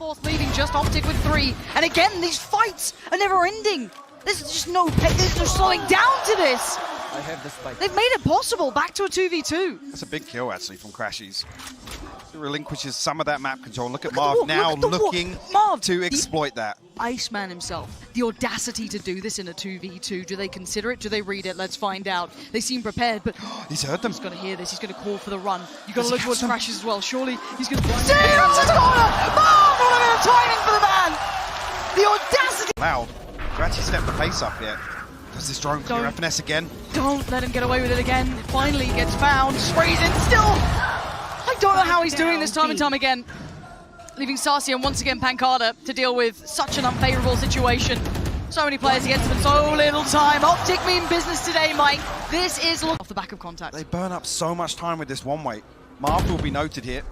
4th, leaving just OpTic with 3. And again, these fights are never ending. There's just no slowing down to this. I have the spike. They've made it possible, back to a 2v2. That's a big kill, actually, from Crashies. It relinquishes some of that map control. Look at Marv now looking to exploit that. Iceman himself, the audacity to do this in a 2v2. Do they consider it? Do they read it? Let's find out. They seem prepared, but he's heard them. He's going to hear this. He's going to call for the run. You've got to look towards Crashies as well. Surely he's going to... See, that's his corner! Marv, what a bit of timing for the man! The audacity! Loud. Actually stepped the pace up here. Does this drone clear FNS again? Don't let him get away with it again. Finally gets found. Sprays in still. I don't know how he's doing this time and time again. Leaving Sarsi and once again Pancada to deal with such an unfavorable situation. So many players against him and so little time. OpTic mean business today, Mike. This is off the back of contact. They burn up so much time with this one-way. Marv will be noted here.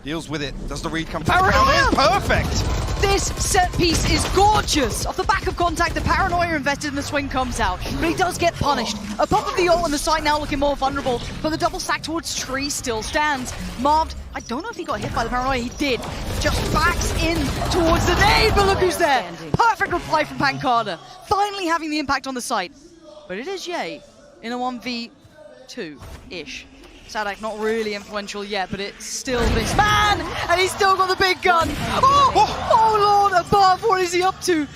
Deals with it. Does the read come through? Perfect! This set piece is gorgeous! Off the back of contact, the paranoia invested in the swing comes out, but he does get punished. A pop of the ult on the site now looking more vulnerable, but the double stack towards Tree still stands. Marved, I don't know if he got hit by the paranoia, he did. Just backs in towards the nade, but look who's there! Perfect reply from Pancada, finally having the impact on the site. But it is Ye in a 1v2-ish. Sadak not really influential yet, but it's still this man, and he's still got the big gun. Oh Lord, above, what is he up to?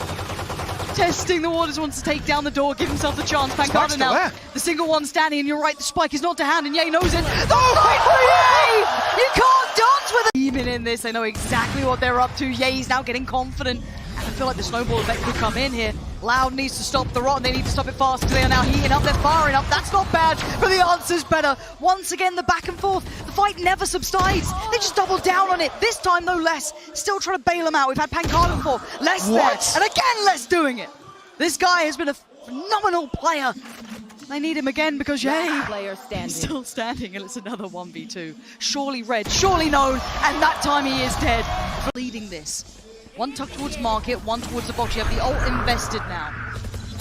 Testing the waters, wants to take down the door, give himself the chance. Pancada now, the single one standing, and you're right, the spike is not to hand, and Ye knows it. The fight for Ye! You can't dance with it! Even in this, they know exactly what they're up to. Ye's now getting confident, and I feel like the snowball effect could come in here. Loud needs to stop the rot, and they need to stop it fast because they are now heating up, they're firing up. That's not bad, but the answer's better. Once again, the back and forth. The fight never subsides. They just double down on it. This time, no less. Still trying to bail him out. We've had Pancada before. Less there, and again, Less doing it. This guy has been a phenomenal player. They need him again because Ye is still standing, and it's another 1v2. Surely red, surely known, and that time he is dead. Leading this. One tuck towards market, one towards the box. You have the ult invested now.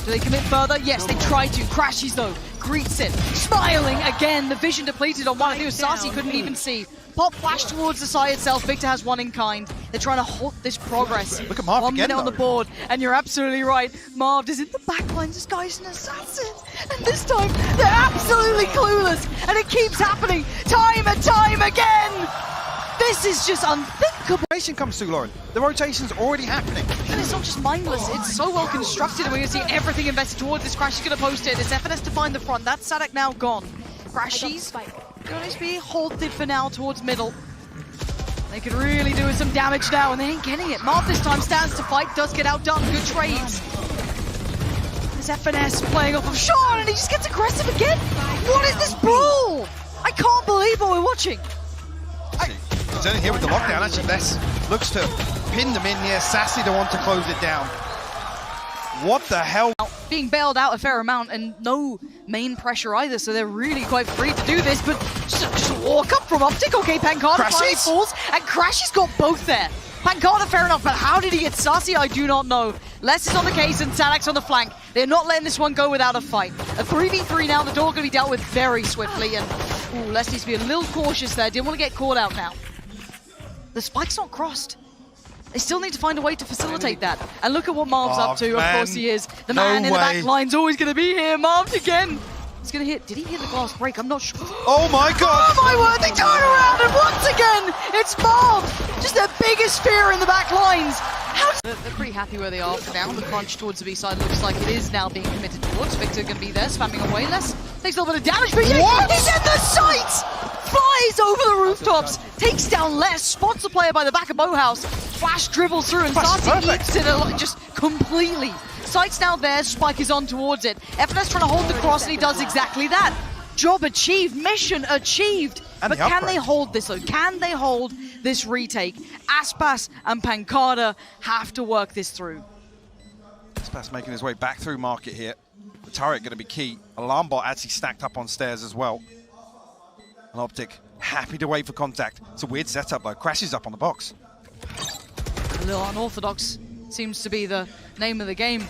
Do they commit further? Yes, they try to. Crashies though, greets it. Smiling again, the vision depleted on one. I think it was Sarsi couldn't even see. Pop flash towards the side itself. Victor has one in kind. They're trying to halt this progress. Look at Marv 1 again, minute on the board, and you're absolutely right. Marv is in the backlines. This guy's an assassin. And this time, they're absolutely clueless. And it keeps happening time and time again. This is just unthinkable. Rotation comes through, Lauren. The rotation's already happening. And it's not just mindless, it's so well constructed, and we're going to see everything invested towards this. Crash is going to post it. It's FNS to find the front. That's Sadak now gone. Crashies going to be halted for now towards middle. They could really do with some damage now, and they ain't getting it. Marv this time stands to fight, does get outdone. Good trades. There's FNS playing off of Sean, and he just gets aggressive again. What is this brawl? I can't believe what we're watching. He's only here with the lockdown. Actually, Les looks to pin them in here. Sassy to want to close it down. What the hell? Being bailed out a fair amount and no main pressure either, so they're really quite free to do this, but just walk up from OpTic. Okay, Pancada finally falls, and Crashies got both there. Pancada, fair enough, but how did he get Sarsi? I do not know. Les is on the case and Sadak's on the flank. They're not letting this one go without a fight. A 3v3 now, the door going to be dealt with very swiftly, and Les needs to be a little cautious there. Didn't want to get caught out now. The spike's not crossed. They still need to find a way to facilitate that. And look at what Marv's up to. Of course he is. The man in the back line's always going to be here. Marv again. He's going to hit. Did he hit the glass break? I'm not sure. Oh my god. Oh my word. They turn around and once again, it's Marv. Just their biggest fear in the back lines. They're pretty happy where they are for now. The punch towards the B side looks like it is now being committed towards. Victor going to be there, spamming away less. Takes a little bit of damage, but he's in the sights! Flies over the rooftops, takes down Les, spots the player by the back of Bowhouse. Flash dribbles through, and Sarsi eats it just completely. Sight's now there, Spike is on towards it. FNS trying to hold the cross, and he does exactly that. Job achieved, mission achieved. But can they hold this though? Can they hold this retake? Aspas and Pancada have to work this through. Aspas making his way back through market here. The turret going to be key. Alarm bot actually stacked up on stairs as well. And OpTic happy to wait for contact. It's a weird setup though. Crashes up on the box. A little unorthodox seems to be the name of the game.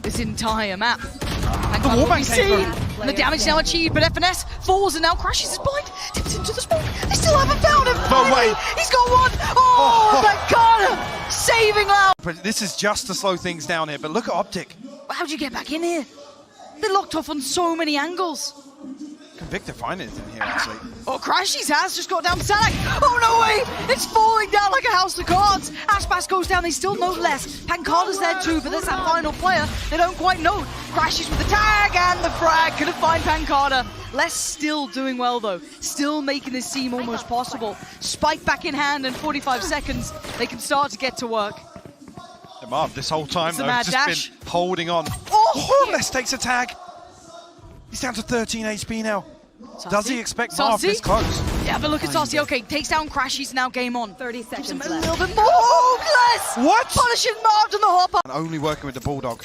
This entire map. And the wallbang came through. And the damage now achieved, but FNS falls and now Crashes is blind. Tips into the smoke. They still haven't found him. No way. He's got one. Oh, Pancada. raving loud. But this is just to slow things down here, but look at OpTic. How'd you get back in here? They're locked off on so many angles. Can Victor find anything here, actually? Oh, Crashy's has just got down Sanak. Oh, no way! It's falling down like a house of cards. Aspas goes down, they still know less. Pancada's there too, but there's that final player they don't quite know. Crashy's with the tag and the frag. Couldn't find Pancada. Les still doing well, though. Still making this seem almost possible. Spike back in hand in 45 seconds. They can start to get to work. Marv, this whole time, though, mad just dash. been holding on. Oh! Les takes a tag. He's down to 13 HP now. Sassy? Does he expect Marv this close? Yeah, but look at Sassy. Okay, takes down Crashy's now game on. 30 seconds A left. little bit more. Oh, Les! What? Punishing Marv on the hopper. And only working with the Bulldog.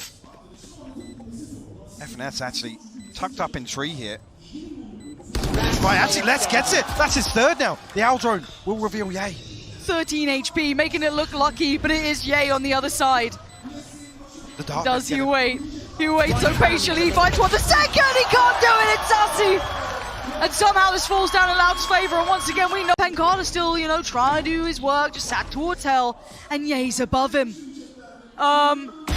FNS actually tucked up in tree here. Right, actually, Les gets it. That's his third now. The Owl Drone will reveal Yay. 13 HP, making it look lucky, but it is Yay on the other side. The dark Does he wait? He waits so patiently, he finds one the second, he can't do it, it's Sassy! And somehow this falls down in Loud's favor, and once again we know Pancada still, you know, trying to do his work, just sat towards hell, and Yay's above him.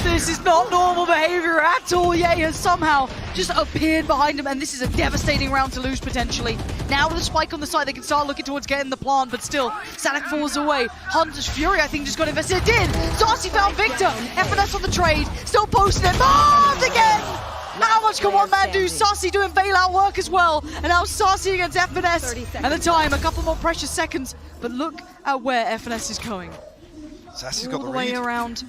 This is not normal behavior at all. Yay has somehow just appeared behind him, and this is a devastating round to lose potentially. Now with a spike on the side, they can start looking towards getting the plant, but still, Sanak falls away. Hunter's Fury, I think, just got invested. It did! Sassy found Victor! FNS on the trade, still posting it. Marved again! How much can one man do? Sassy doing bailout work as well. And now Sassy against FNS. And the time, a couple more precious seconds. But look at where FNS is going. Sassy's All got the way read. around.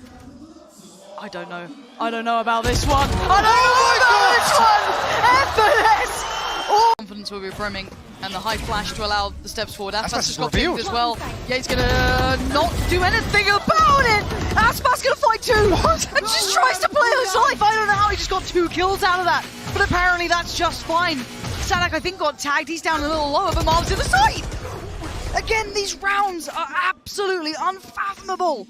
I don't know. I don't know about this one. I don't know about this one! FNS! Oh. Confidence will be brimming. And the high flash to allow the steps forward. Aspas has got pinged as well. Yeah, he's gonna not do anything about it! Aspas gonna fight too! And just tries to play his life! I don't know how he just got 2 kills out of that. But apparently that's just fine. Sanak, I think, got tagged. He's down a little lower, but Marv's in the side! Again, these rounds are absolutely unfathomable.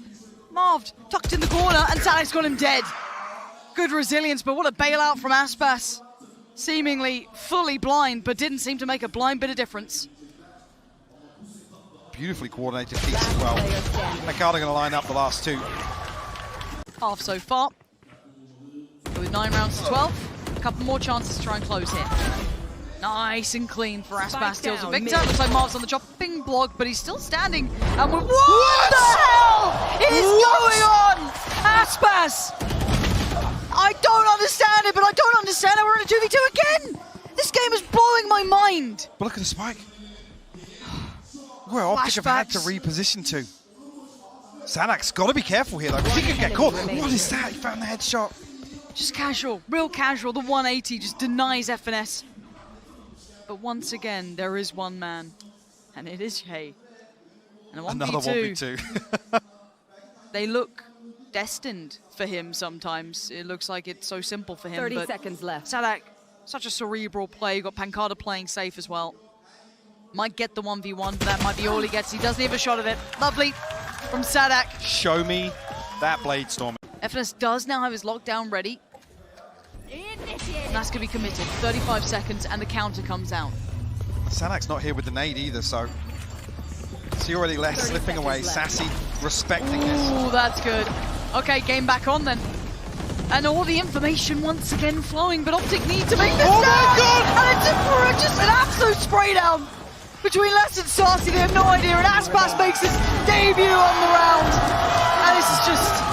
Marv tucked in the corner, and Sanak's got him dead. Good resilience, but what a bailout from Aspas. Seemingly fully blind, but didn't seem to make a blind bit of difference. Beautifully coordinated piece as well. Pancada going to line up the last 2. Half so far. With 9 rounds to 12. A couple more chances to try and close here. Nice and clean for Aspas. Steals a Victor. Looks like Marv's on the chopping block, but he's still standing. And with what the hell is going on? Aspas! I don't understand it, but I don't understand how we're in a 2v2 again! This game is blowing my mind! But look at the spike. Where OpTic have had to reposition to. Sanak's got to be careful here, though, because he could get caught. What is that? He found the headshot. Just casual, real casual. The 180 just denies FNS. But once again, there is one man, and it is Yay. And a 1v2. Another 1v2. They look destined for him sometimes. It looks like it's so simple for him. 30 seconds left. Sadak, such a cerebral play. You got Pancada playing safe as well. Might get the 1v1, but that might be all he gets. He doesn't have a shot of it. Lovely from Sadak. Show me that Blade Storm. FNS does now have his lockdown ready. And that's going to be committed. 35 seconds, and the counter comes out. Sanak's not here with the nade either, so... See already less slipping away. Sassy respecting this. Ooh, that's good. Okay, game back on then. And all the information once again flowing, but OpTic need to make this Oh my God! And it's just an absolute spray down between Les and Sassy. They have no idea, and Aspas makes his debut on the round. And this is just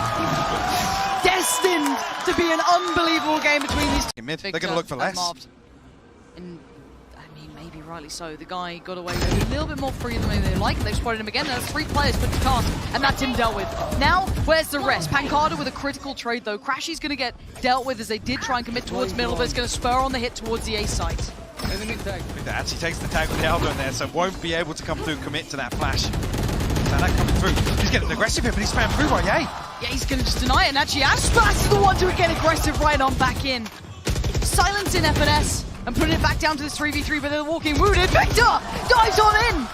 destined to be an unbelievable game between these two. Mid, they're going to look for less. And I mean, maybe rightly so. The guy got away with a little bit more free than they like. They've spotted him again. There's 3 players put to task, and that's him dealt with. Now, where's the rest? Pancada with a critical trade, though. Crashy's going to get dealt with as they did try and commit towards middle, but it's going to spur on the hit towards the A site. Enemy tag. That actually takes the tag with the Aldo in there, so won't be able to come through and commit to that flash. Now that coming through. He's getting aggressive here, but he's spammed through by Yay. Yeah, he's going to just deny it, and actually Aspas is the one to get aggressive right on back in. Silence in FNS, and putting it back down to this 3v3, but they're walking wounded. Victor dives on in!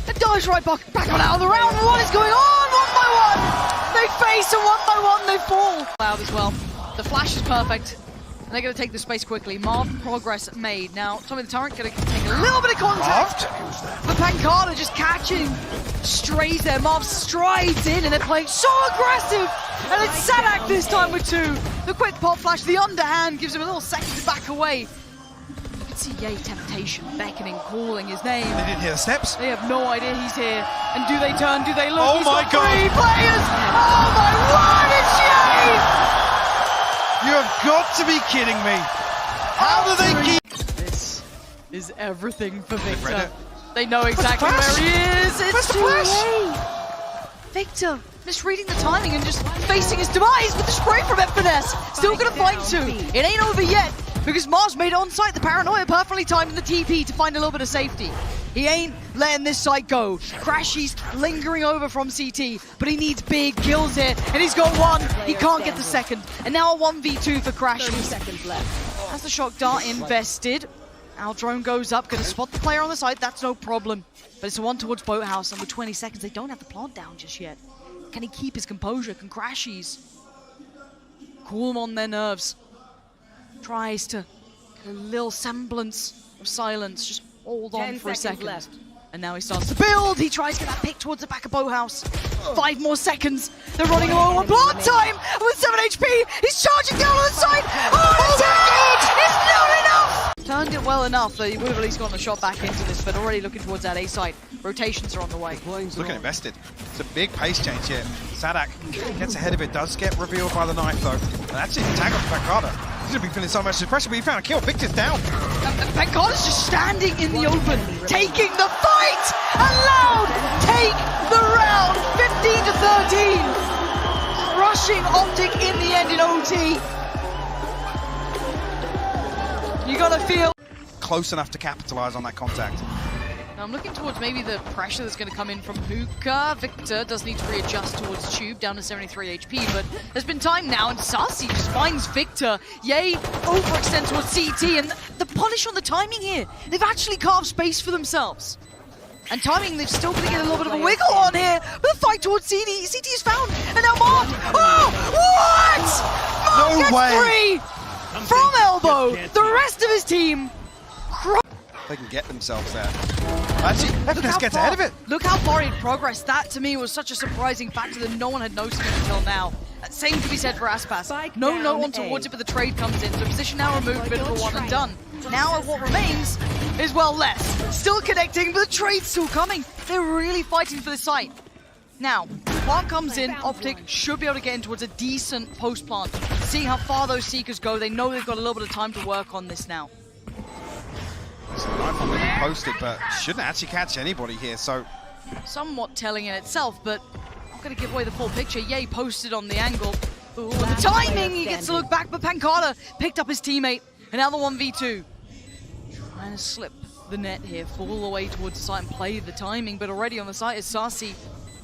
And dives right back on out of the round. What is going on? 1 by 1! They face, and 1 by 1 they fall. Loud as well. The flash is perfect. they're going to take the space quickly. Marv, progress made. Now, Tommy the Tyrant going to take a little bit of contact. But Pancada just catching strays there. Marv strides in, and they're playing so aggressive. And it's Sadak this time with 2. The quick pop flash, the underhand gives him a little second to back away. You can see Yay Temptation beckoning, calling his name. They didn't hear the steps. They have no idea he's here. And do they turn? Do they look? Oh my God. 3 players! Oh my word, it's Yay! You have got to be kidding me. How do they keep... This is everything for read Victor. it. They know exactly Where's where the he is. Where's It's the too flash? late. Victor misreading the timing and just facing his demise with the spray from FNS. Still gonna find 2. It ain't over yet because Mars made it on site. The paranoia perfectly timed in the TP to find a little bit of safety. He ain't letting this site go. Crashy's lingering over from CT, but he needs big kills here, and he's got 1. He can't get the second. And now a 1v2 for Crashy. 30 seconds left. As the shock dart invested, our drone goes up, gonna spot the player on the side, that's no problem. But it's a 1 towards Boathouse, and with 20 seconds, they don't have the plant down just yet. Can he keep his composure? Can Crashies cool them on their nerves? Tries to get a little semblance of silence, just hold on 10 for a seconds second. left. And now he starts to build. He tries to get that pick towards the back of Boathouse. 5 more seconds. They're running low on blood time. With 7 HP, he's charging down on the side. Oh, it's not enough. Turned it well enough that he would have at least gotten a shot back into this, but already looking towards that A site. Rotations are on the way. Looking invested. It's a big pace change here. Sadak gets ahead of it, does get revealed by the knife though. And actually the tag on Pancada. He's going to be feeling so much pressure, but he found a kill. Victor's down. Pancada's just standing in the open, taking the fight! Allowed! Take the round! 15 to 13! Crushing OpTic in the end in OT. You gotta feel Close enough to capitalize on that contact. Now I'm looking towards maybe the pressure that's going to come in from Hookah. Victor does need to readjust towards Tube, down to 73 HP, but there's been time now, and Sassy just finds Victor. Yay, overextend towards CT, and the punish on the timing here. They've actually carved space for themselves. And timing, they've still going to get a little bit of a wiggle on here, but the fight towards CT. CT is found, and now Mark. Oh, what? Mark No way. gets 3 from elbow. The rest of his team. They can get themselves there. Actually, FNS gets ahead of it. Look how far he'd progressed. That, to me, was such a surprising factor that no one had noticed it until now. Same to be said for Aspas. No one towards it, but the trade comes in. So position now removed, bit of a one and done. Now what remains is, well, less. Still connecting, but the trade's still coming. They're really fighting for the site. Now, plant comes in, OpTic should be able to get in towards a decent post-plant. Seeing how far those Seekers go, they know they've got a little bit of time to work on this now. It's a rifle being posted, but shouldn't actually catch anybody here, so... Somewhat telling in itself, but I'm going to give away the full picture. Yay posted on the angle. Ooh, and the timing, he gets to look back, but Pancada picked up his teammate, and now the 1v2. Trying to slip the net here, fall the way towards the site and play the timing, but already on the site is Sassy.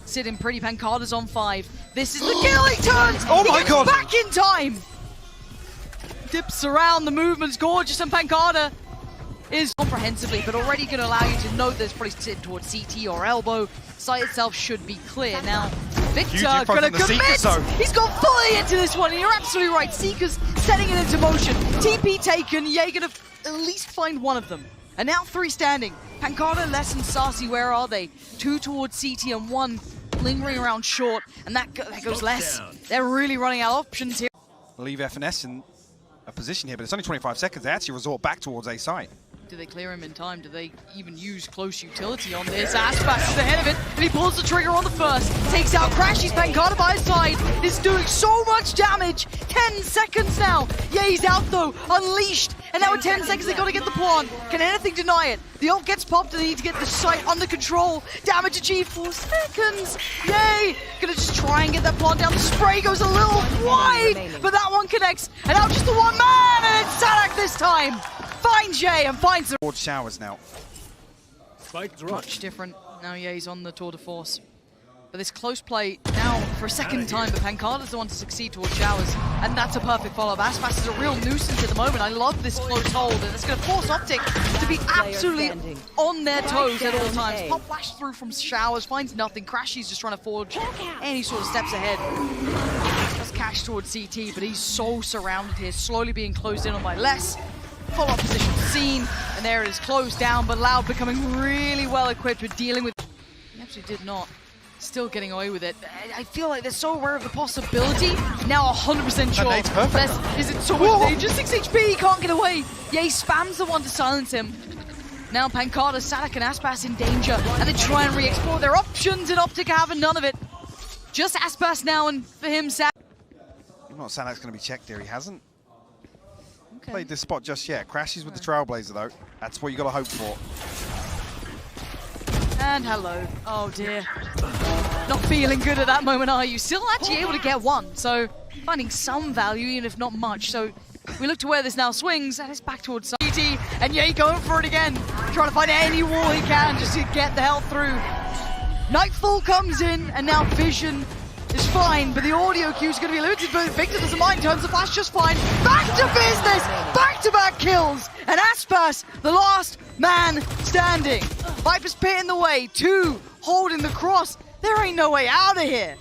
Sitting pretty, Pancada's on 5. This is the kill, he turns! Oh my he gets God! Back in time! Dips around, the movement's gorgeous, and Pancada is comprehensively, but already going to allow you to know there's probably sitting towards CT or elbow. Site itself should be clear. Now, Victor going to commit! He's gone fully into this one, and you're absolutely right. Seekers setting it into motion. TP taken, Yay going to at least find one of them. And now 3 standing. Pancada, Les, and Sassy, where are they? 2 towards CT and 1 lingering around short, and that goes Les. They're really running out of options here. Leave FNS in a position here, but it's only 25 seconds. They actually resort back towards A site. Do they clear him in time? Do they even use close utility on this? Aspas is ahead of it, and he pulls the trigger on the first. Takes out Crashy's Pancada by his side. Is doing so much damage. 10 seconds now. Yay's out though, unleashed. And now in 10 seconds, they got to get the plant. Can anything deny it? The ult gets popped, and they need to get the site under control. Damage achieved, 4 seconds. Yay! Gonna just try and get that plant down. The spray goes a little wide, but that one connects. And now just the one man, and it's Sadak this time. Finds Yay and finds the Towards showers now. much different. Now Yay's on the tour de force. But this close play now for a second time, but Pancada's the one to succeed towards showers. And that's a perfect follow-up. Aspas is a real nuisance at the moment. I love this close hold, and it's going to force OpTic to be absolutely on their toes at all times. Pop flash through from showers, finds nothing. Crashy's just trying to forge any sort of steps ahead. Just crash towards CT, but he's so surrounded here, slowly being closed in on by Les. Follow-up position seen, and there it is closed down, but Loud becoming really well equipped with dealing with... He actually did not. Still getting away with it. I feel like they're so aware of the possibility. Now 100% sure. Nate's perfect. Is it so much danger? 6 HP, he can't get away. Yeah, he spams the one to silence him. Now Pancada, Sadak and Aspas in danger, and they try and re-explore their options, and OpTic having none of it. Just Aspas now, and for him, Sadak. Not Sadak's going to be checked here. He hasn't played this spot just yet. Crashes with the Trailblazer, though. That's what you got to hope for. And hello. Oh dear. Not feeling good at that moment, are you? Still actually able to get one, so finding some value, even if not much. So we look to where this now swings, and it's back towards CT, and Ye going for it again. Trying to find any wall he can just to get the hell through. Nightfall comes in, and now Vision is fine, but the audio cue is going to be limited, but Victor doesn't mind, turns the flash just fine. Back to business! Back-to-back kills! And Aspas, the last man standing. Viper's Pit in the way, 2 holding the cross. There ain't no way out of here.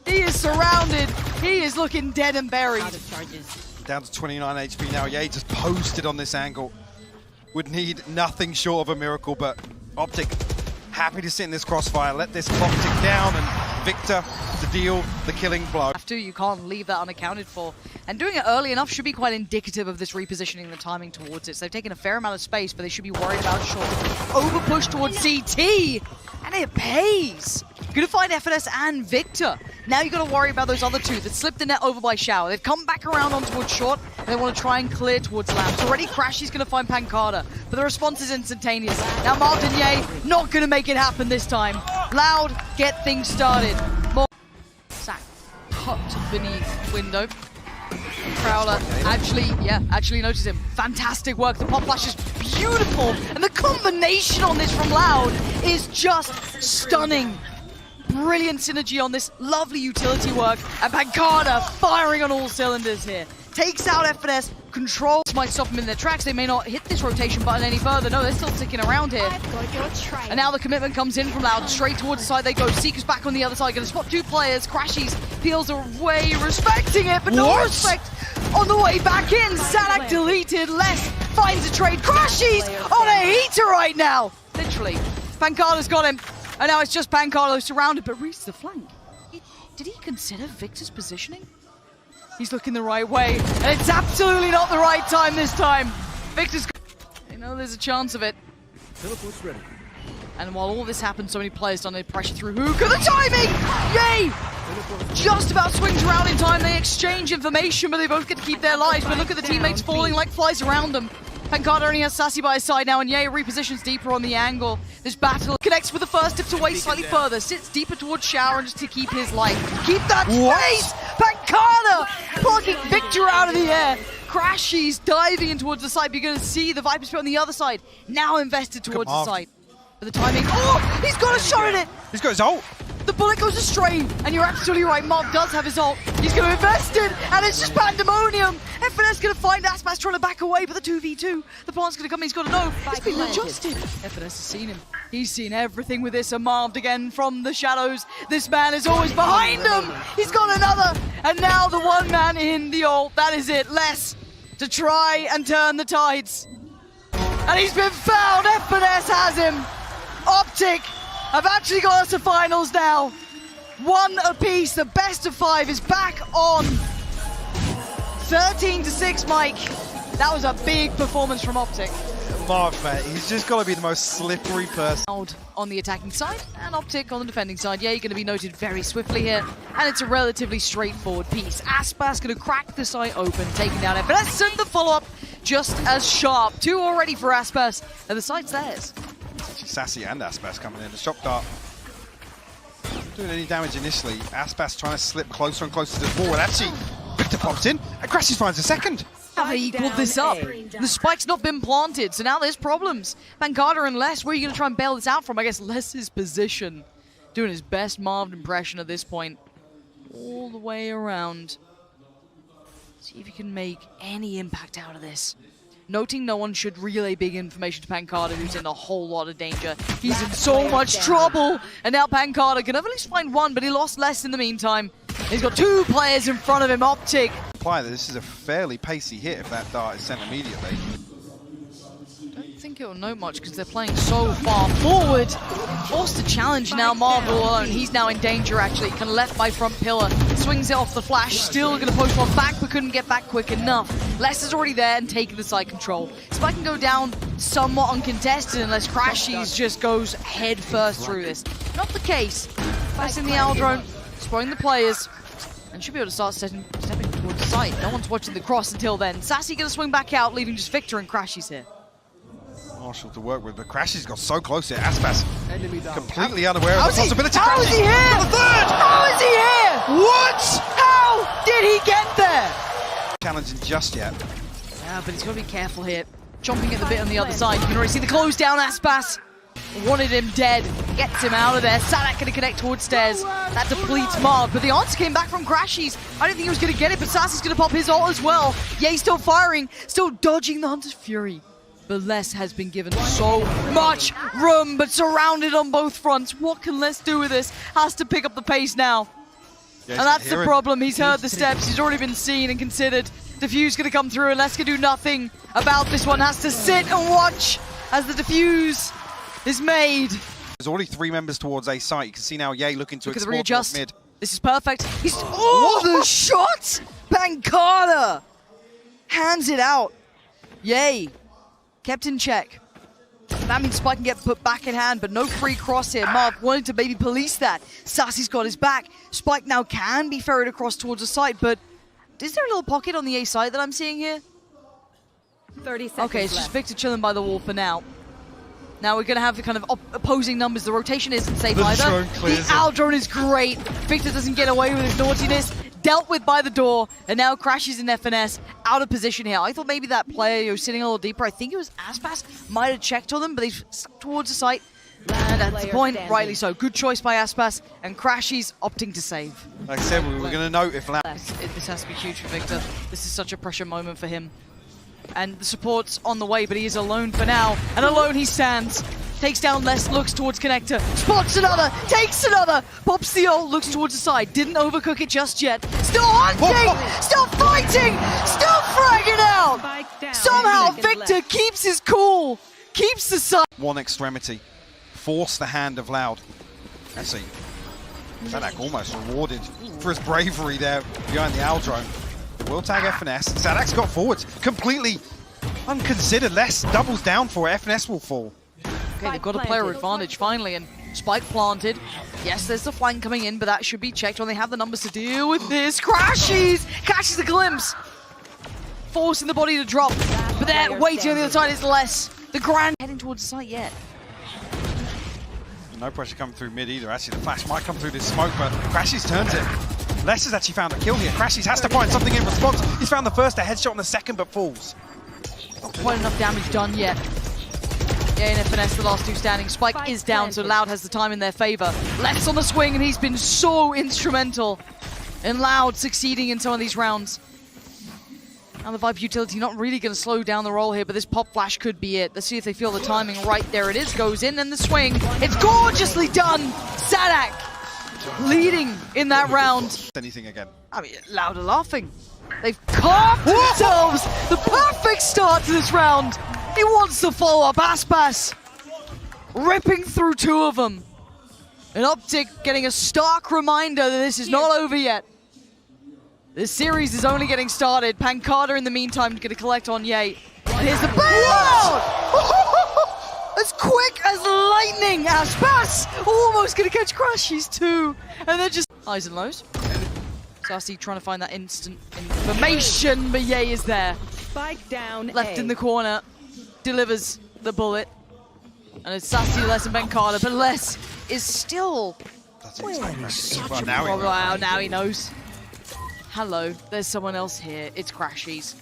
He is surrounded. He is looking dead and buried. Down to 29 HP now. Ye just posted on this angle. Would need nothing short of a miracle, but OpTic happy to sit in this crossfire. Let this clock tick down, and Victor to deal the killing blow. You can't leave that unaccounted for. And doing it early enough should be quite indicative of this repositioning the timing towards it. So they've taken a fair amount of space, but they should be worried about short. Over push towards CT, and it pays. Gonna find FNS and Victor. Now you gotta worry about those other two that slipped the net over by Shower. They've come back around on towards short, and they want to try and clear towards Labs. Already Crash, he's gonna find Pancada, but the response is instantaneous. Now Martin Ye, not gonna make it happen this time. Loud, get things started. Sack tucked beneath window. Prowler actually noticed him. Fantastic work. The pop flash is beautiful, and the combination on this from Loud is just stunning. Brilliant synergy on this lovely utility work, and Pancada firing on all cylinders here. Takes out FNS, controls might stop them in their tracks. They may not hit this rotation button any further. No, they're still sticking around here. And now the commitment comes in from Loud. Straight towards the side they go. Seeker's back on the other side. Gonna spot 2 players. Crashies peels away, respecting it, but no respect on the way back in. Sadak deleted. Les finds a trade. Crashies on a heater right now. Literally. Pancada's got him. And now it's just Pancada surrounded, but reaches the flank. Did he consider Victor's positioning? He's looking the right way, and it's absolutely not the right time this time. Victor's... You know there's a chance of it. Teleport's ready. And while all this happens, so many players don't need pressure through Hookah. The timing! Yay! Just about swings around in time. They exchange information, but they both get to keep their lives. But look at the teammates falling like flies around them. Pancada only has Sassy by his side now, and Ye repositions deeper on the angle. This battle connects with the first, tips away slightly further, sits deeper towards Shower and just to keep his life. Keep that space! Pancada plucking Victor out of the air. Crashies diving in towards the side, but you're going to see the Viper's Pit on the other side. Now invested towards the side. But the timing, oh! He's got a shot at it! He's got his ult! The bullet goes astray, and you're absolutely right, Mark does have his ult. He's going to invest it, and it's just pandemonium. FNS going to find Aspas trying to back away, but the 2v2, the plant's going to come, he's got to know. He's been adjusted. FNS has seen him. He's seen everything with this, Armaved again from the shadows. This man is always behind him. He's got another, and now the one man in the ult. That is it, Les to try and turn the tides. And he's been found, FNS has him. OpTic have actually got us to finals now. 1 apiece, the best of 5 is back on. 13-6, Mike. That was a big performance from OpTic. Marv, mate, he's just got to be the most slippery person. On the attacking side, and OpTic on the defending side. Yeah, you're going to be noted very swiftly here, and it's a relatively straightforward piece. Aspas going to crack the site open, taking down FNS, and the follow-up just as sharp. 2 already for Aspas, and the site's theirs. Sassy and Aspas coming in. The shock dart not doing any damage initially. Aspas trying to slip closer and closer to the ball, and actually Victor pops in, and Crashes finds a second. Have they equaled this up? The spike's not been planted, so now there's problems. Pancada and Les, where are you going to try and bail this out from? I guess Les's position. Doing his best Marved impression at this point. All the way around. See if he can make any impact out of this. Noting no one should relay big information to Pancada, who's in a whole lot of danger. He's in so much trouble! And now Pancada can at least find one, but he lost Les in the meantime. He's got 2 players in front of him, OpTic. This is a fairly pacey hit if that dart is sent immediately. I don't think it'll know much because they're playing so far forward. Forced to challenge now, Marvel alone. He's now in danger actually. Kind of left by front pillar. Swings it off the flash. Still going to post one back, but couldn't get back quick enough. Les is already there and taking the side control. Spike can go down somewhat uncontested unless Crashies just goes head first through this. Not the case. Placing the Aldrone, spoiling the players, and should be able to start stepping towards the site. No one's watching the cross until then. Sassy going to swing back out, leaving just Victor and Crashies here. Marshall to work with, but Crashies got so close here. Aspas completely unaware of the possibility. How is he here? The third! How is he here? What? How did he get there? Challenging just yet. Yeah, but he's got to be careful here. Jumping at the bit on the other side. You can already see the close down. Aspas wanted him dead. Gets him out of there. Sadak going to connect towards stairs. That depletes Marv, but the answer came back from Crashies. I didn't think he was going to get it, but Sassy's going to pop his ult as well. Yeah, he's still firing, still dodging the Hunter's Fury. But Les has been given so much room, but surrounded on both fronts. What can Les do with this? Has to pick up the pace now. Yeah, and that's the problem. He's heard the steps. He's already been seen and considered. Diffuse going to come through, and Les can do nothing about this one. Has to sit and watch as the diffuse is made. There's already 3 members towards A site. You can see now Ye looking to Look at the explore readjust. mid. This is perfect. He's the shot! Pancada hands it out. Yay. Kept in check. That means Spike can get put back in hand, but no free cross here. Marv wanted to maybe police that. Sassy's got his back. Spike now can be ferried across towards the site, but is there a little pocket on the A side that I'm seeing here? 30 seconds Okay, it's left. just Victor chilling by the wall for now. Now we're going to have the kind of opposing numbers. The rotation isn't safe either. The Aldrone is great. Victor doesn't get away with his naughtiness. Dealt with by the door, and now Crashies in FNS out of position here. I thought maybe that player was sitting a little deeper. I think it was Aspas, might have checked on them, but they've stuck towards the site. And at the point, rightly so. Good choice by Aspas, and Crashies opting to save. Like I said, we were going to note if Loud... This has to be huge for Victor. This is such a pressure moment for him. And the support's on the way, but he is alone for now. And alone he stands. Takes down Les, looks towards connector, spots another, takes another, pops the ult, looks towards the side, didn't overcook it just yet. Still hunting, still fighting, still fragging out. Somehow Victor keeps his cool, keeps the side. One extremity. Force the hand of Loud. Let's see. Sadak almost rewarded for his bravery there behind the Aldrone. Will tag FNS. Sadak's got forwards. Completely unconsidered. Les doubles down for it. FNS will fall. Okay, they've got a player advantage finally, and Spike planted. Yes, there's the flank coming in, but that should be checked when they have the numbers to deal with this. Crashies! Catches the glimpse. Forcing the body to drop. But there, waiting on the other side is Les. The Grand heading towards the site yet. No pressure coming through mid either. Actually, the flash might come through this smoke, but Crashies turns it. Les has actually found a kill here. Crashies has to find something in response. He's found the first, a headshot on the second, but falls. Not quite enough damage done yet. Yeah, and FNS, the last 2 standing. Spike is down, so Loud has the time in their favor. Les on the swing, and he's been so instrumental in Loud succeeding in some of these rounds. Now the Vibe utility not really going to slow down the roll here, but this pop flash could be it. Let's see if they feel the timing right. There it is, goes in, and the swing. It's gorgeously done! Sadak leading in that round. Anything again. I mean, Loud are laughing. They've carved themselves the perfect start to this round. He wants the follow-up. Aspas ripping through 2 of them. And OpTic getting a stark reminder that this is not over yet. This series is only getting started. Pancada in the meantime is going to collect on Ye. And here's the bailout! As quick as lightning, Aspas almost going to catch Crashies too. And they're just highs and lows. Sassy trying to find that instant information, but Ye is there. Spike down. Left in the corner, delivers the bullet. And it's Sassy, Les, and Pancada, but Les is still... Well, now he knows. Hello, there's someone else here. It's Crashies.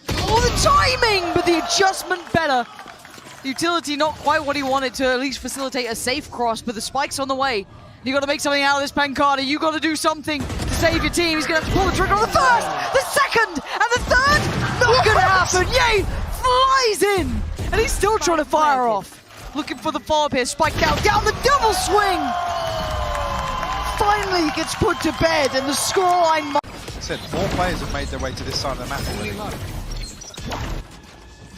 Oh, the timing, but the adjustment better. The utility not quite what he wanted to at least facilitate a safe cross, but the spike's on the way. You got to make something out of this, Pancada. You got to do something to save your team. He's going to have to pull the trigger on the first, the second, and the third. Not going to happen. Ye flies in, and he's still trying to fire off. Looking for the follow-up here. Spike down the double swing. finally gets put to bed, and the scoreline. I said 4 players have made their way to this side of the map already.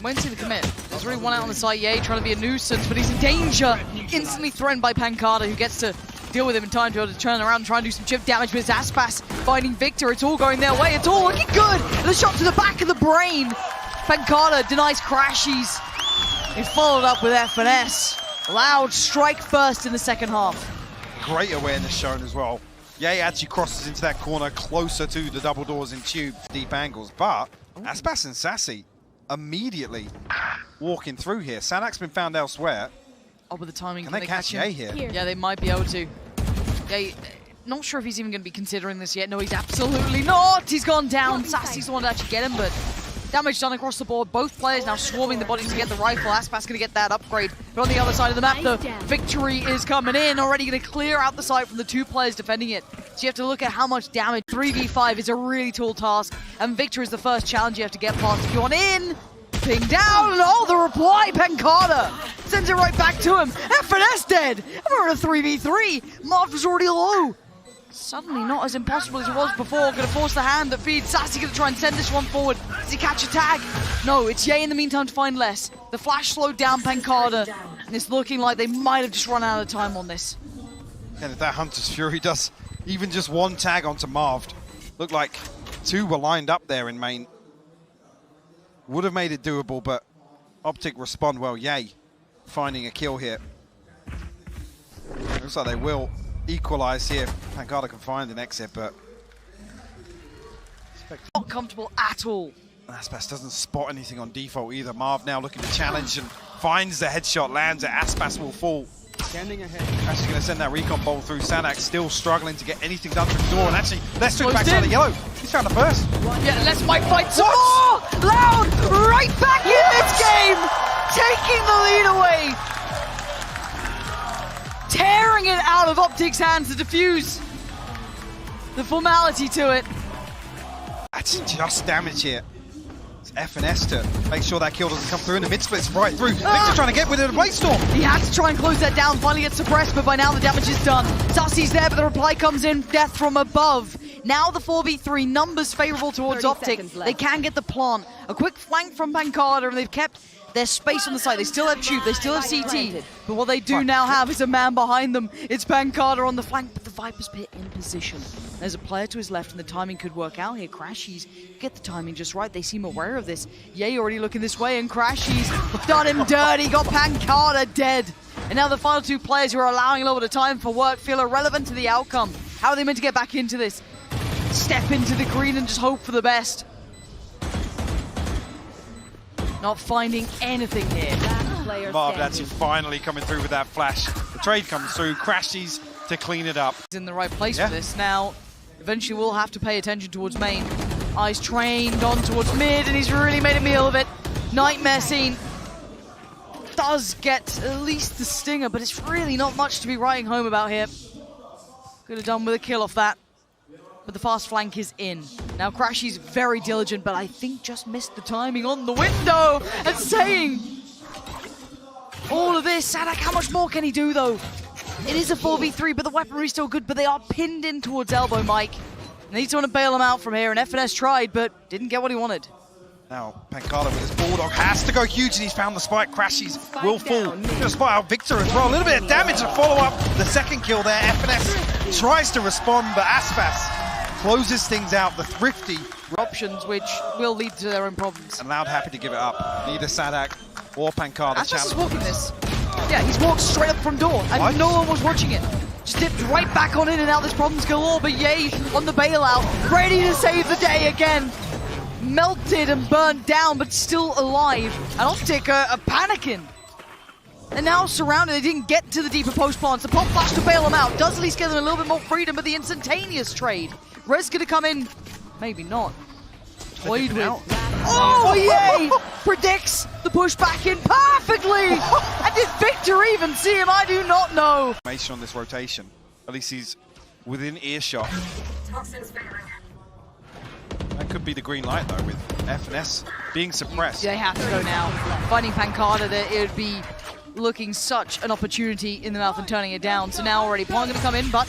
Won't see the commit. There's already one out on the side. Yay, trying to be a nuisance, but he's in danger. Instantly threatened by Pancada, who gets to deal with him in time to be able to turn around and try and do some chip damage. But it's Aspas finding Victor. It's all going their way. It's all looking good. The shot to the back of the brain. Pancada denies Crashies. He followed up with F&S. Loud strike first in the second half. Great awareness shown as well. Yay actually crosses into that corner closer to the double doors in tube, deep angles. But Aspas and Sassy immediately walking through here. Sanak's been found elsewhere. Oh, but the timing. Can they catch Yay here? Yeah, they might be able to. Yay, not sure if he's even going to be considering this yet. No, he's absolutely not. He's gone down. Sassy's the one to actually get him, but damage done across the board. Both players now swarming the body to get the rifle. Aspas going to get that upgrade. But on the other side of the map, the victory is coming in. Already going to clear out the site from the 2 players defending it. So you have to look at how much damage. 3v5 is a really tall task, and Victor is the first challenge you have to get past. If you want in, ping down, and oh, the reply, Pancada sends it right back to him. F&S dead, and we're in a 3v3. Marv was already low. Suddenly not as impossible as it was before. Gonna force the hand that feeds. Sassy gonna try and send this one forward. Does he catch a tag? No, it's Yay in the meantime to find less. The flash slowed down Pancada, and it's looking like they might have just run out of time on this. And if that Hunter's Fury does even just 1 tag onto Marv, looked like 2 were lined up there in main. Would have made it doable, but OpTic respond well. Yay, finding a kill here. Looks like they will equalize here. Pancada can find an exit, but not comfortable at all. Aspas doesn't spot anything on default either. Marv now looking to challenge and finds the headshot, lands it. Aspas will fall. Standing ahead. Actually going to send that recon bolt through. Sanak still struggling to get anything done through the door, and actually let's do it back to the yellow. He's found the first. Yeah, let's fight some more! Loud, right back in this game! Taking the lead away! Tearing it out of OpTic's hands to defuse the formality to it. That's just damage here. It's F&S to make sure that kill doesn't come through, and the mid split's right through. Victor trying to get with it, a Blade Storm. He had to try and close that down, finally gets suppressed, but by now the damage is done. Sassy's there, but the reply comes in, death from above. Now the 4v3, numbers favorable towards OpTic. They can get the plant. A quick flank from Pancada, and they've kept their space on the side. They still have Tube, they still have CT, but what they do now have is a man behind them. It's Pancada on the flank, but the Viper's Pit in position. There's a player to his left, and the timing could work out here. Crashies get the timing just right. They seem aware of this. Yay already looking this way, and Crashies done him dirty, got Pancada dead. And now the final 2 players who are allowing a little bit of time for work feel irrelevant to the outcome. How are they meant to get back into this? Step into the green and just hope for the best. Not finding anything here. Marv actually finally coming through with that flash. The trade comes through, Crashies to clean it up. He's in the right place for this. Now, eventually we'll have to pay attention towards main. Eyes trained on towards mid, and he's really made a meal of it. Nightmare scene does get at least the stinger, but it's really not much to be writing home about here. Could have done with a kill off that. But the fast flank is in. Now Crashy's very diligent, but I think just missed the timing on the window and saying all of this. Sanak, how much more can he do though? It is a 4v3, but the weaponry's still good, but they are pinned in towards elbow, Mike. And they need someone to bail him out from here, and F&S tried, but didn't get what he wanted. Now, Pancada with his Bulldog has to go huge, and he's found the spike. Crashies will fall. Gonna spot out Victor as well. A little bit of damage to follow up the second kill there. F&S tries to respond, but Aspas closes things out. The thrifty options, which will lead to their own problems. And Loud happy to give it up. Neither Sadak or Pancada Aspas is walking this. Yeah, he's walked straight up from door, and no one was watching it. Just dipped right back on in, and now there's problems galore, but Yay on the bailout, ready to save the day again. Melted and burned down, but still alive. And OpTic are panicking. And now surrounded, they didn't get to the deeper post plants. The pop flash to bail them out. Does at least give them a little bit more freedom, but the instantaneous trade. Res gonna come in, maybe not. Toyed with. Oh, Yay! Predicts the push back in perfectly! And did Victor even see him? I do not know. On this rotation. At least he's within earshot. That could be the green light though, with F&S being suppressed. They have to go now. Finding Pancada, that it would be looking such an opportunity in the mouth and turning it down. So now already Pong gonna come in, but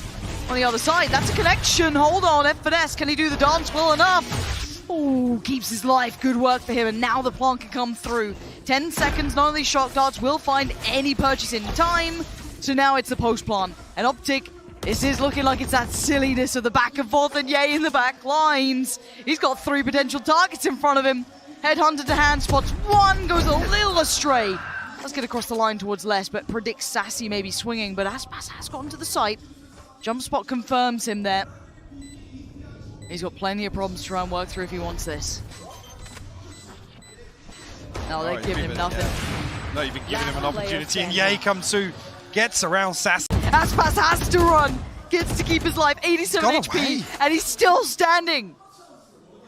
on the other side. That's a connection. Hold on, F&S. Can he do the dance well enough? Oh, keeps his life. Good work for him. And now the plant can come through. 10 seconds. None of these shock darts will find any purchase in time. So now it's the post plant. And OpTic, this is looking like it's that silliness of the back and forth. And Yay in the back lines. He's got 3 potential targets in front of him. Headhunter to hand spots. One goes a little astray. Let's get across the line towards Les, but predicts Sassy maybe swinging. But Aspas has gotten to the site. Jump spot confirms him there. He's got plenty of problems to try and work through if he wants this. No, they're giving him nothing. Yeah. No, you've been giving him an opportunity, and Yay comes through, gets around Sassy. Aspas has to run, gets to keep his life, 87 HP, and he's still standing.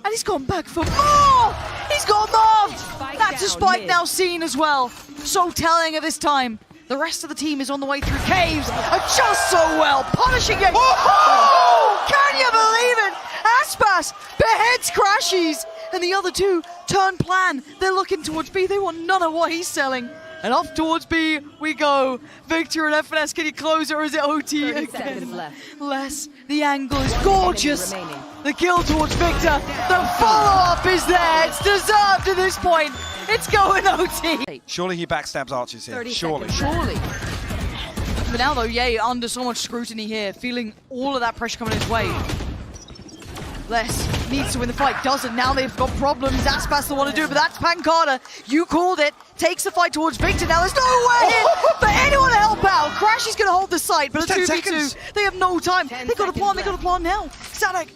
And he's gone back for more! He's got mobbed! That's a spike now seen as well. So telling at this time. The rest of the team is on the way through caves, just so well, punishing it. Oh! Can you believe it? Aspas beheads Crashies, and the other two turn plan. They're looking towards B. They want none of what he's selling. And off towards B we go. Victor and F&S, can you close or is it OT again? Less. The angle is gorgeous. The kill towards Victor. The follow-up is there. It's deserved at this point. It's going OT. Surely he backstabs Archers here. Surely. But now though, Yay under so much scrutiny here, feeling all of that pressure coming his way. Les needs to win the fight, doesn't. Now they've got problems. Aspas the one to do it, but that's Pancada. You called it. Takes the fight towards Victor. Now there's no way for anyone to help out. Crash is going to hold the site, but a 2v2. They have no time. They got a plan now. Sadak,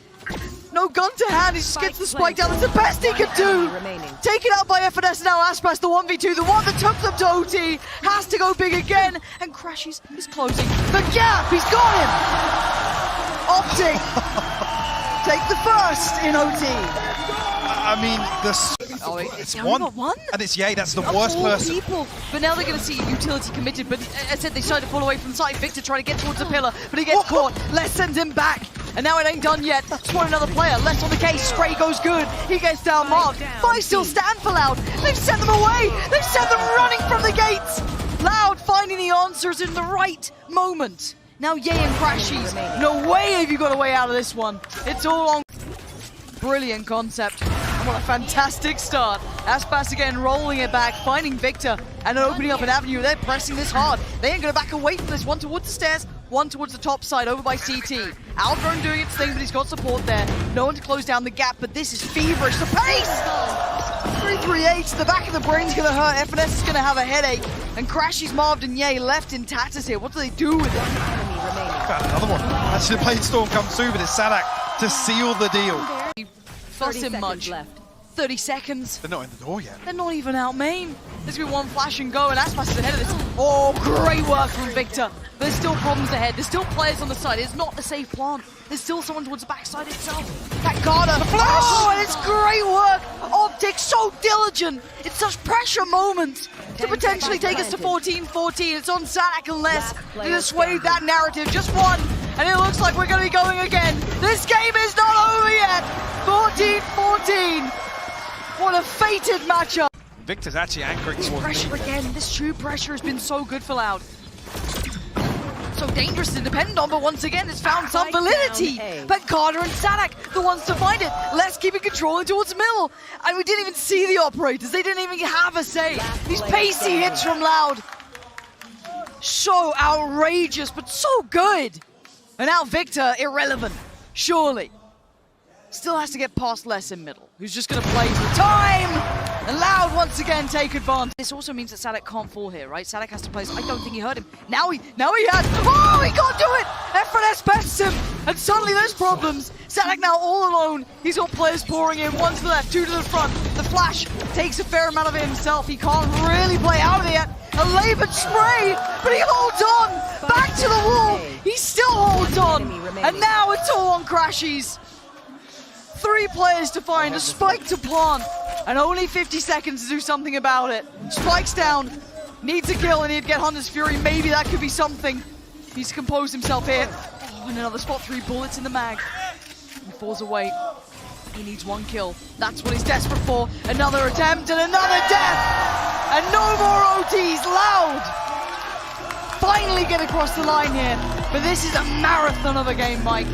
no gun to hand. He just gets the spike down. That's the best he could do. Taken out by F&S now. Aspas the 1v2. The one that took them to OT has to go big again. And Crash is closing the gap. He's got him. OpTic. Take the first in OT. I mean, it's one. And it's Yay, that's the worst person. People. But now they're going to see utility committed. But as I said, they started to fall away from the side. Victor trying to get towards the pillar, but he gets caught. Les sends him back. And now it ain't done yet. Spawn another player. Les on the case. Spray goes good. He gets down marked. 5 still stand for Loud. They've sent them away. They've sent them running from the gates. Loud finding the answers in the right moment. Now Yay and Crashies, no way have you got a way out of this one. It's all on. Brilliant concept. And what a fantastic start. Aspas again rolling it back, finding Victor, and opening up an avenue. They're pressing this hard. They ain't going to back away from this. One towards the stairs, one towards the top side, over by CT. Aldrone doing its thing, but he's got support there. No one to close down the gap, but this is feverish. The pace! 338, the back of the brain's going to hurt. F&S is going to have a headache. And Crashies, Marved, and Yay left in tatters here. What do they do with it? Got another one. Actually, the Blade Storm comes through, but it's Sadak to seal the deal. Fuss him much. 30 seconds. They're not in the door yet. They're not even out main. There's gonna be one flash and go, and Aspas is ahead of this. Oh, great work from Victor. There's still problems ahead. There's still players on the side. It's not a safe plant. There's still someone towards the backside itself. Pancada. Flash! Oh, and it's great work. OpTic so diligent. It's such pressure moments to potentially take us to 14-14. It's on Sadak and Les to dissuade that narrative. Just one, and it looks like we're going to be going again. This game is not over yet. 14-14. What a fated matchup. Victor's actually anchoring towards pressure again. This true pressure has been so good for Loud. So dangerous to depend on, but once again, it's found some validity. But Carter and Sadak, the ones to find it. Let's keep it controlling towards middle. And we didn't even see the operators. They didn't even have a say. These pacey hits from Loud. So outrageous, but so good. And now Victor, irrelevant. Surely. Still has to get past Les in middle, who's just going to play for time. And Loud once again take advantage. This also means that Sadak can't fall here, right? Sadak has to play. I don't think he heard him. Now he has. Oh, he can't do it. F&S bests him. And suddenly there's problems. Sadak now all alone. He's got players pouring in. One to the left, two to the front. The flash takes a fair amount of it himself. He can't really play out of it yet. A labored spray, but he holds on. Back to the wall. He still holds on. And now it's all on Crashies. 3 players to find, a spike to plant, and only 50 seconds to do something about it. Spike's down, needs a kill, and he'd get Hunter's Fury. Maybe that could be something. He's composed himself here. Oh, and another spot, 3 bullets in the mag. He falls away. He needs 1 kill. That's what he's desperate for. Another attempt and another death. And no more OTs. Loud finally get across the line here. But this is a marathon of a game, Mike.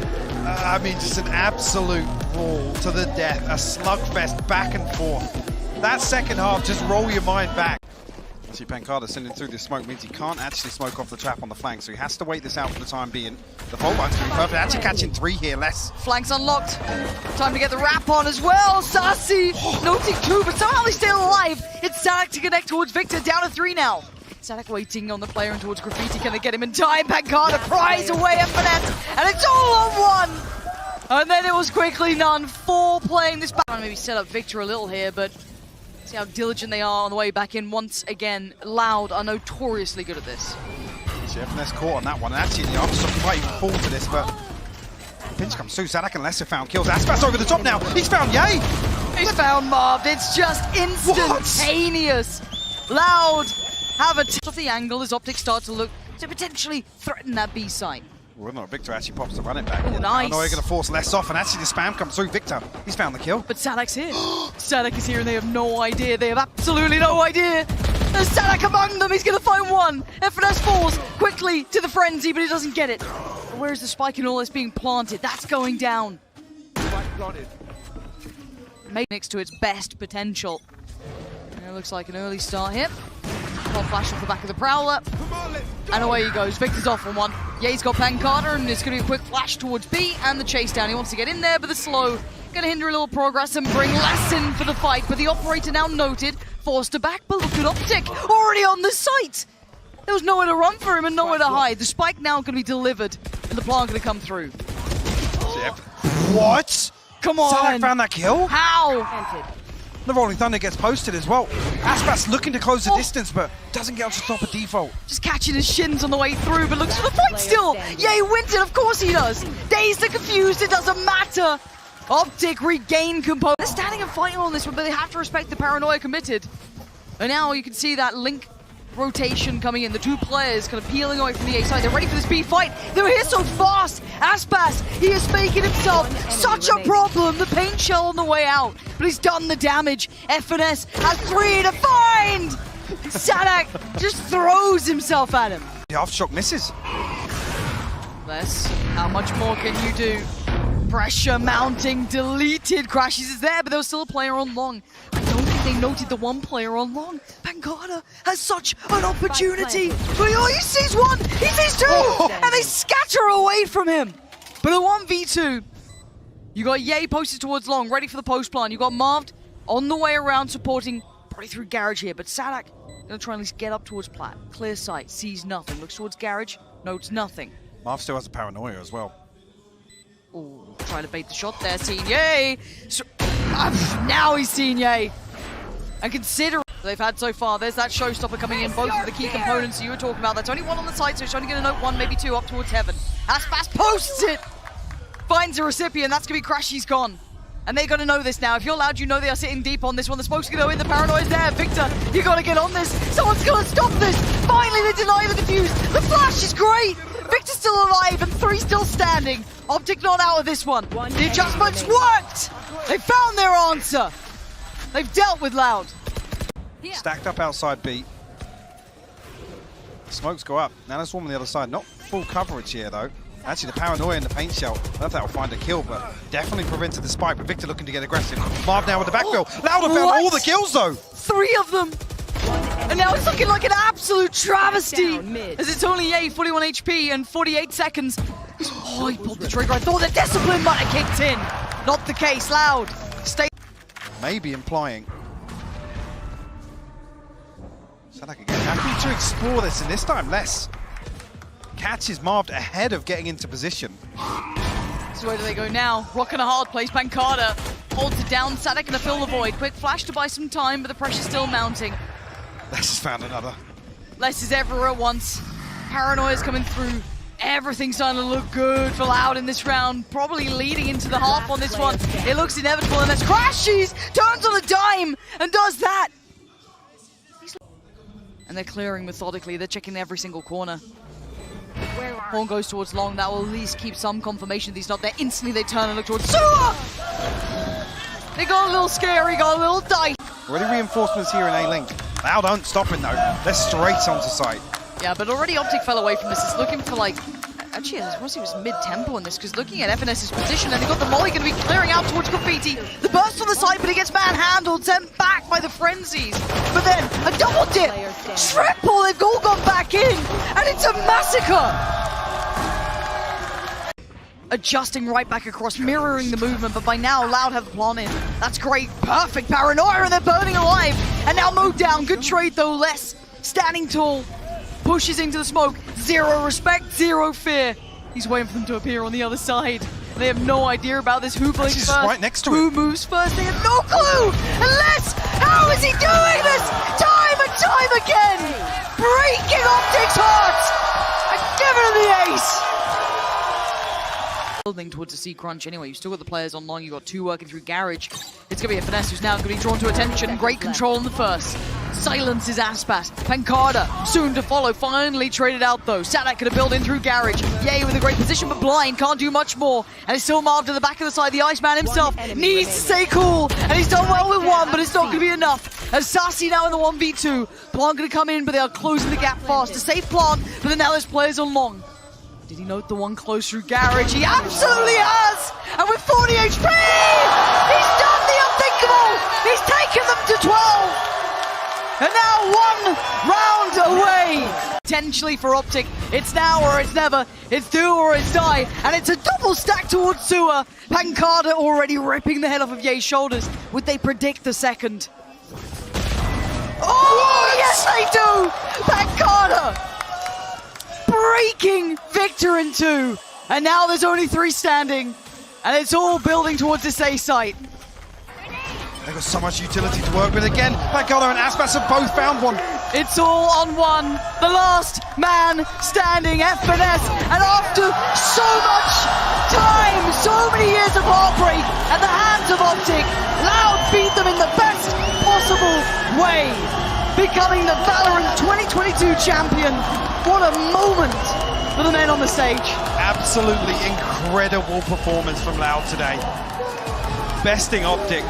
I mean, just an absolute brawl to the death, a slugfest back and forth. That second half, just roll your mind back. See, Pancada sending through this smoke means he can't actually smoke off the trap on the flank, so he has to wait this out for the time being. The fault line's going to be perfect. Actually catching 3 here, less. Flanks unlocked. Time to get the wrap on as well. Sassy noting 2, but somehow he's still alive. It's Sadak to connect towards Victor, down to 3 now. Sadak waiting on the player and towards Graffiti. Can they get him in time? Pancada pries away at Monents, and it's all on 1. And then it was quickly none. 4 playing this back. Maybe set up Victor a little here, but see how diligent they are on the way back in. Once again, Loud are notoriously good at this. Finesse caught on that one, and actually the Armstrong might even fall to this, but pinch comes through. Sadak and Lesser found kills. Aspas over the top now. He's found Yay! He's found Marved. It's just instantaneous. Loud have a off the angle as OpTic start to look to potentially threaten that B site. Well, no, Victor actually pops the run it back. Oh, nice. Paranoia going to force less off, and actually the spam comes through. Victor, he's found the kill. But Sadak's here. Sadak is here, and they have no idea. They have absolutely no idea. There's Sadak among them. He's going to find 1. FNS falls quickly to the frenzy, but he doesn't get it. But where's the spike and all this being planted? That's going down. Next to its best potential. And it looks like an early start here. Top flash off the back of the Prowler. And away he goes. Victor's off on 1. Yeah, he's got Pancada, and it's going to be a quick flash towards B and the chase down. He wants to get in there, but the slow going to hinder a little progress and bring less in for the fight. But the operator now noted, forced to back, but look at OpTic, already on the site. There was nowhere to run for him and nowhere to hide. The spike now going to be delivered, and the plant going to come through. What? Come on. Sadak found that kill? How? The Rolling Thunder gets posted as well. Aspas looking to close the distance, but doesn't get on to stop a default. Just catching his shins on the way through, but looks for the fight still. Yay wins it, of course he does. Dazed and confused, it doesn't matter. OpTic regain composure. They're standing and fighting on this one, but they have to respect the paranoia committed. And now you can see that link rotation coming in. The 2 players kind of peeling away from the A side. They're ready for this B fight. They're here so fast. Aspas, he is making himself such a problem. The paint shell on the way out, but he's done the damage. FNS has 3 to find. Sadak just throws himself at him. The aftershock misses. Less. How much more can you do? Pressure mounting, deleted. Crashes is there, but there was still a player on long. I don't think they noted the 1 player on long. Pancada has such an opportunity. Oh, he sees 1, he sees 2, and they scatter away from him. But a 1v2. You got Ye posted towards long, ready for the post plan. You got Marved on the way around, supporting probably through Garage here, but Sadak gonna try and at least get up towards Plat. Clear sight, sees nothing, looks towards Garage, notes nothing. Marv still has a paranoia as well. Ooh, trying to bait the shot there, seeing Ye. So, now he's seen Ye. And consider they've had so far. There's that showstopper coming in, both of the key components you were talking about. That's only 1 on the side, so it's only going to note 1, maybe 2 up towards heaven. Aspas posts it! Finds a recipient, that's going to be Crashy's gone. And they're going to know this now. If you're Loud, you know they are sitting deep on this one. The smoke's going to go in, the paranoia's there. Victor, you got to get on this. Someone's going to stop this. Finally, they deny the defuse. The flash is great. Victor's still alive and 3 still standing. OpTic not out of this one. The adjustments worked. They found their answer. They've dealt with Loud. Stacked up outside B. Smokes go up. Now there's one on the other side. Not full coverage here though. Actually, the paranoia and the paint shell. I don't know if that will find a kill, but definitely prevented the spike. But Victor looking to get aggressive. Marv now with the backfill. Loud found all the kills though. 3 of them. And now it's looking like an absolute travesty. As it's only Ye, 41 HP and 48 seconds. Oh, he pulled the trigger. I thought the discipline might have kicked in. Not the case. Loud. Stay. Maybe implying. Sadak again. Happy to explore this, and this time less. Catches Marved ahead of getting into position. So where do they go now? Rock in a hard place. Pancada holds it down. Sadak gonna fill the void. Quick flash to buy some time, but the pressure's still mounting. Les has found another. Les is everywhere at once. Paranoia's coming through. Everything's starting to look good for Loud in this round. Probably leading into the half on this one. It looks inevitable, and that's Crashies turns on a dime and does that. And they're clearing methodically. They're checking every single corner. Horn goes towards long. That will at least keep some confirmation that he's not there. Instantly they turn and look towards Sewer! They got a little scary, got a little dice. Already reinforcements here in A-Link. Loud aren't stopping though. They're straight onto site. Yeah, but already OpTic fell away from this. It's looking for like Actually, I suppose he was mid-tempo in this, because looking at FNS's position, and they got the molly going to be clearing out towards Graffiti. The burst on the side, but he gets manhandled, sent back by the Frenzies. But then, a double dip, triple, they've all gone back in, and it's a massacre! Adjusting right back across, mirroring the movement, but by now, Loud have the plan in. That's great, perfect paranoia, and they're burning alive. And now mowed down, good trade though, less standing tall. Pushes into the smoke, zero respect, zero fear. He's waiting for them to appear on the other side. They have no idea about this. Who blinks He's first? right next to Who him. moves first? They have no clue! Unless, how is he doing this? Time and time again! Breaking OpTic's heart! And giving him the ace! Building towards the C crunch anyway. You've still got the players on long. You've got two working through Garage. It's going to be a Finesse who's now going to be drawn to attention. Great control in the first. Silences Aspas. Pancada soon to follow. Finally traded out though. Sadak going to build in through Garage. Yay with a great position, but Blind can't do much more. And it's still Marv to the back of the side. The Iceman himself needs to stay cool. And he's done well with one, but it's not going to be enough. As Sassy now in the 1v2. Plant going to come in, but they are closing the gap fast to save Plant. But then now there's players on long. Did he note the one close through Garage? He absolutely has! And with 40 HP, he's done the unthinkable! He's taken them to 12! And now 1 round away! Potentially for OpTic, it's now or it's never, it's do or it's die, and it's a double stack towards Sewer. Pancada already ripping the head off of Ye's shoulders. Would they predict the second? Oh, yes they do! Pancada! Breaking Victor in 2, and now there's only 3 standing, and it's all building towards this A site. They've got so much utility to work with again. Pancada and Aspas have both found one. It's all on one, the last man standing, FNS, and after so much time, so many years of heartbreak at the hands of OpTic, Loud beat them in the best possible way, becoming the Valorant 2022 champion. What a moment for the men on the stage. Absolutely Incredible performance from Loud today. Besting OpTic.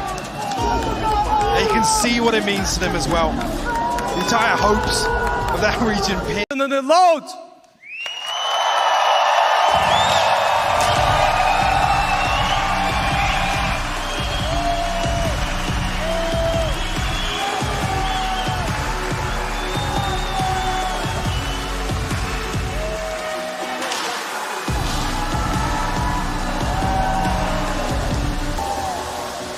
And you can see what it means to them as well. The entire hopes of that region. Loud!